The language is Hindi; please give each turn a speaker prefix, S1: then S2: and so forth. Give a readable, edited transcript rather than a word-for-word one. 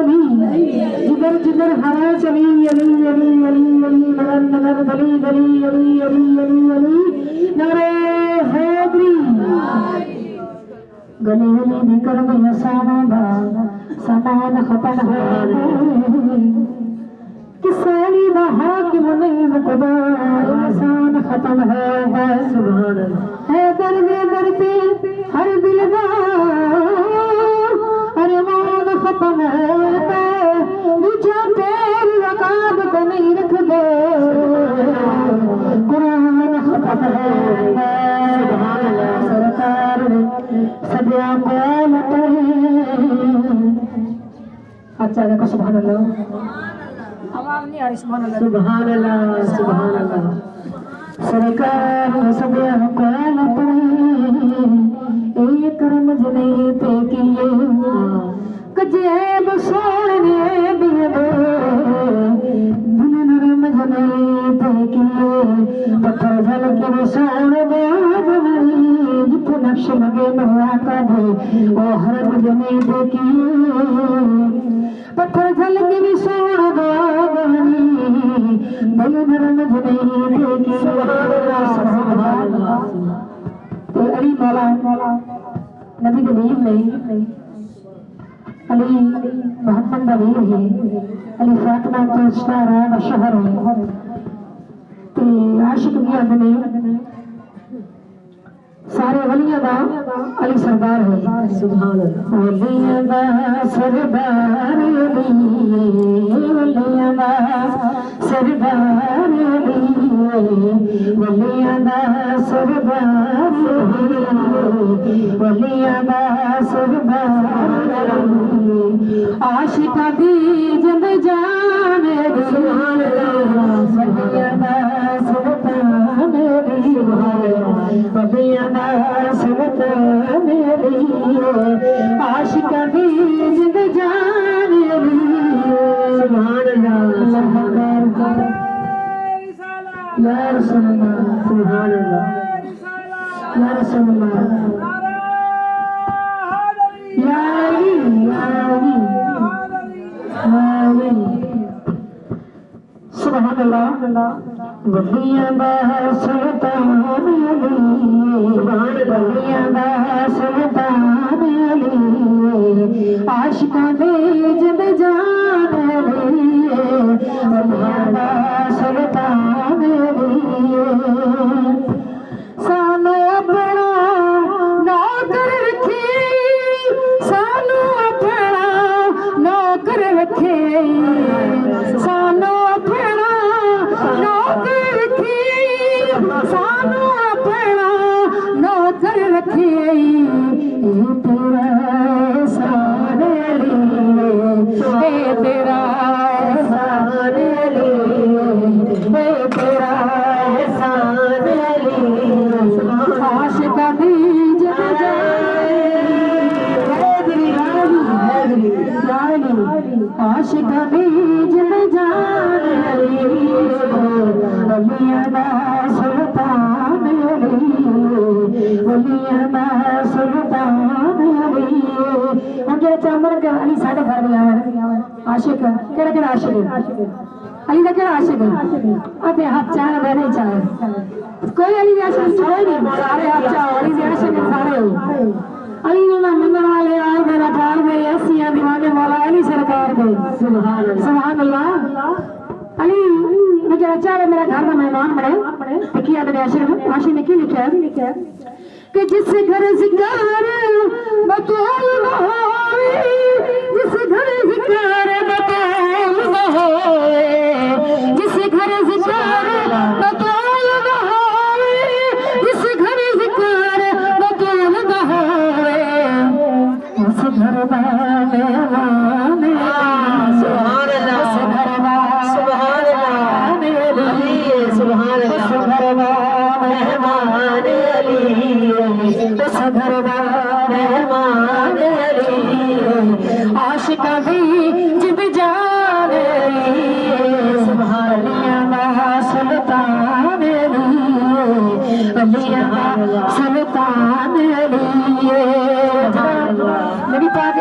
S1: जिधर जिधर हवा चली अली अली अली अली नगर नगर गली गली अली अली अली अली नगरे हैदरी गली गली निकर गया सामान खत्म है किसानी दा हाकिम नहीं मुकदा इंसान खत्म है सुभान अल्लाह है दर पे हर दिल दा अरमान खत्म है मुझे पैर रकाब को नहीं रख दे कुरान खत्म है सुभान अल्लाह सरकार ने सदिया बोल अच्छा देखो सुभान अल्लाह आवाज नहीं आ रही सुभान अल्लाह सुभान अल्लाह सरकार सदिया बोल एक रमज नहीं पे किए कजेब सोने दिए दिन रमज नहीं पे किए पत्थर झल के सोन दे जिथे नक्श लगे मरा का दे ओ हर रमज नहीं पे किए पत्थर झल के सोन दे दिन रमज नहीं पे किए तो अली मौला नबी के वीर नहीं अली मोहम्मद का वीर है अली फातिमा तो स्टार है शहर है ते आशिक भी आंदे ने सारे वलियां दा अली सरदार है सुभान अल्लाह वलियां दा सरदार वलियां दा सरदार वलियां दा सरदार वलियां दा सरदार आशिका दी जिंद जान सुभान अल्लाह वलियां दा सरदार वलियां दा सरदार आशिका दी जिंद जान सुभान अल्लाह या रसूल अल्लाह सुभान अल्लाह या रसूल अल्लाह या अली सुभान अल्लाह वलियां दा सुल्तान अली सुभान वलियां दा सुल्तान अली आशिकां दे जिंद जान अली वलियां दा सुल्तान अली सानू अपना नौकर रखे सानू अपना नौकर रखे सानू अपना नौकर रखे सानू अपना नौकर रखे तेरा एहसान तेरा एहसान तेरा एहसान आशिका दी जिंद आशिका दी जिंद जान वलियां दा सुल्तान वलियां दा सुल्तान हम जो चामन का अली साढ़े घर में आशिक केड़ा केड़ा आशिक अली का केड़ा आशिक अबे हाथ चाह दे नहीं चाहे कोई अली के आशिक छोड़े नहीं सारे हाथ चाह अली के आशिक सारे अली ने मंगन वाले आए मेरा पाल में ऐसियां दीवाने मौला अली सरकार दे सुभान अल्लाह अली मुझे अच्छा है मेरा घर में मेहमान बड़े किया मेरे आशिक ने की लिखा है कि जिस घर जिकार बतौल न होए जिस घर जिकार बतौल न होए जिस घर जिकार बतौल न होए जिस घर जिकार बतौल न होए उस घर में सुभान अल्लाह सुभान अल्लाह सुभान अल्लाह मेहमान अली उस घर मेहमान अली आशिका दी जिंद जान सुभान अल्लाह सुल्तान अली सुल्तान अली नबी पाक